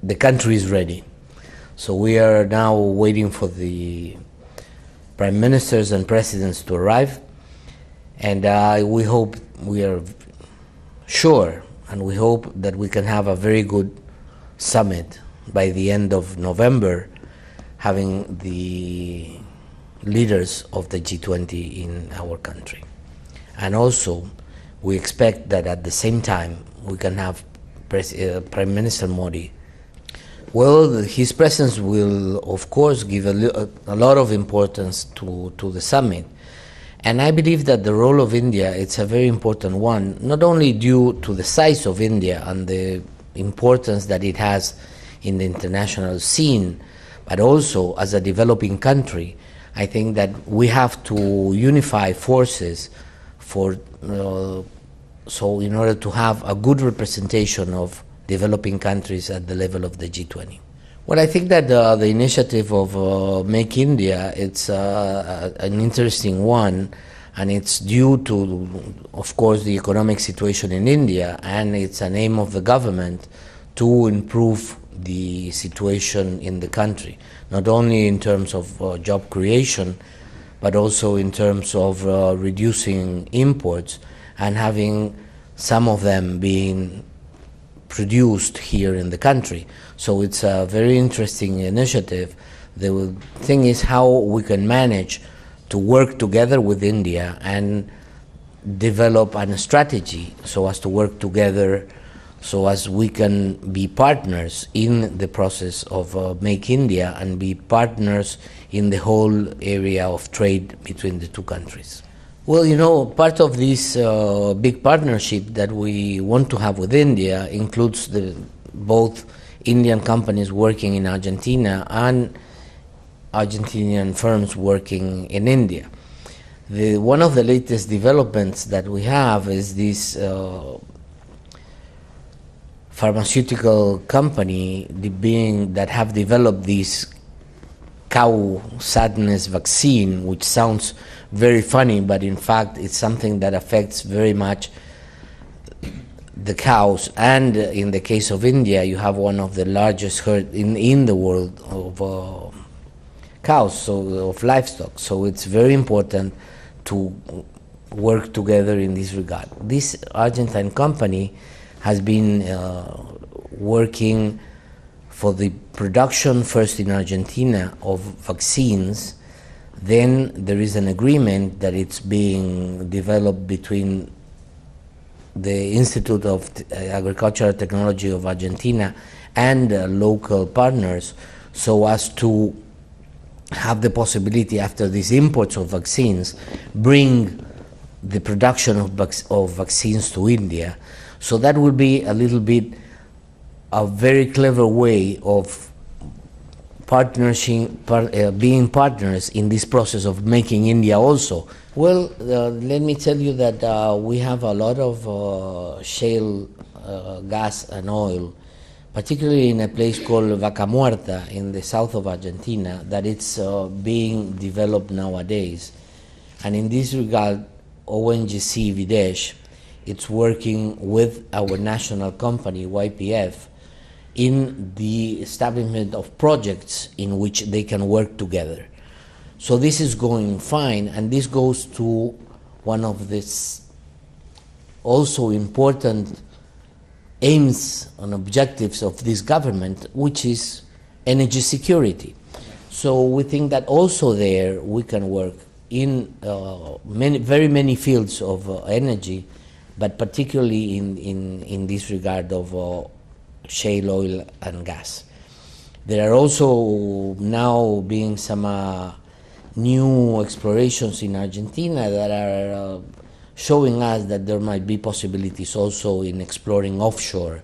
the country is ready. So we are now waiting for the prime ministers and presidents to arrive, and we hope, we are sure, and we hope that we can have a very good summit by the end of November, having the leaders of the G20 in our country. And also, we expect that at the same time we can have Prime Minister Modi. Well, his presence will, of course, give a lot of importance to the summit. And I believe that the role of India, it's a very important one, not only due to the size of India and the importance that it has in the international scene, but also as a developing country. I think that we have to unify forces for so in order to have a good representation of developing countries at the level of the G20. Well, I think that the initiative of Make India, it's an interesting one, and it's due to, of course, the economic situation in India, and it's an aim of the government to improve the situation in the country, not only in terms of job creation, but also in terms of reducing imports and having some of them being produced here in the country. So it's a very interesting initiative. The thing is how we can manage to work together with India and develop a strategy so as to work together, so as we can be partners in the process of Make India and be partners in the whole area of trade between the two countries. Well, you know, part of this big partnership that we want to have with India includes both Indian companies working in Argentina and Argentinian firms working in India. One of the latest developments that we have is this pharmaceutical company that have developed this cow sadness vaccine, which sounds very funny, but in fact it's something that affects very much the cows. And in the case of India, you have one of the largest herd in the world of cows, so of livestock. So it's very important to work together in this regard. This Argentine company has been working for the production first in Argentina of vaccines. Then there is an agreement that it's being developed between the Institute of Agricultural Technology of Argentina and local partners, so as to have the possibility, after these imports of vaccines, bring the production of vaccines to India. So that will be a little bit a very clever way of being partners in this process of making India also. Well, let me tell you that we have a lot of shale gas and oil, particularly in a place called Vaca Muerta in the south of Argentina, that it's being developed nowadays. And in this regard, ONGC Videsh, it's working with our national company, YPF, in the establishment of projects in which they can work together. So this is going fine, and this goes to one of this also important aims and objectives of this government, which is energy security. So we think that also there we can work in very many fields of energy, but particularly in this regard of shale oil and gas. There are also now being some new explorations in Argentina that are showing us that there might be possibilities also in exploring offshore.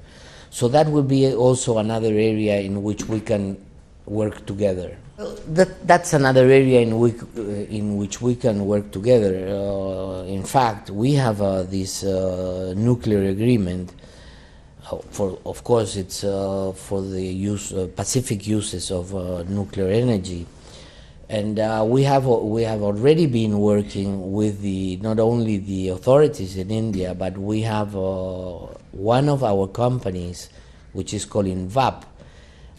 So that will be also another area in which we can work together. That's another area in which we can work together. In fact, we have this nuclear agreement. Of course, it's for the Pacific uses of nuclear energy, and we have already been working with not only the authorities in India, but we have one of our companies, which is called Envoy,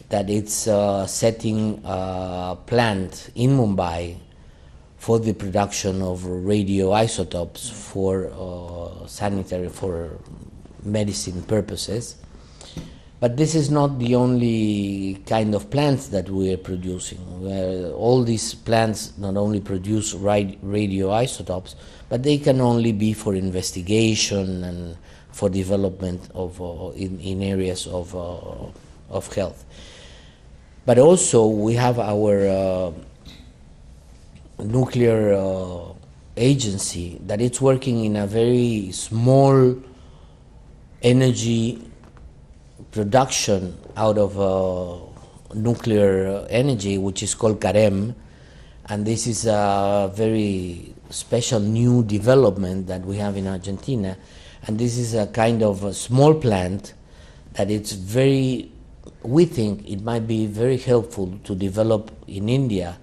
that it's setting a plant in Mumbai for the production of radioisotopes for sanitary, for medicine purposes. But this is not the only kind of plants that we are producing. All these plants not only produce radioisotopes, but they can only be for investigation and for development of in areas of health. But also we have our nuclear agency that it's working in a very small energy production out of nuclear energy, which is called CAREM, and this is a very special new development that we have in Argentina, and this is a kind of a small plant that it's very, we think it might be very helpful to develop in India,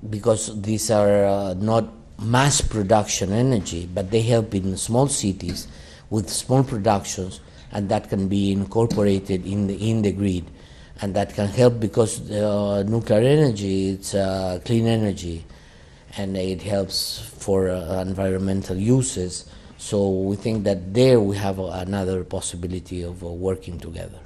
because these are not mass production energy, but they help in small cities with small productions, and that can be incorporated in the grid, and that can help because nuclear energy, it's clean energy, and it helps for environmental uses. So we think that there we have another possibility of working together.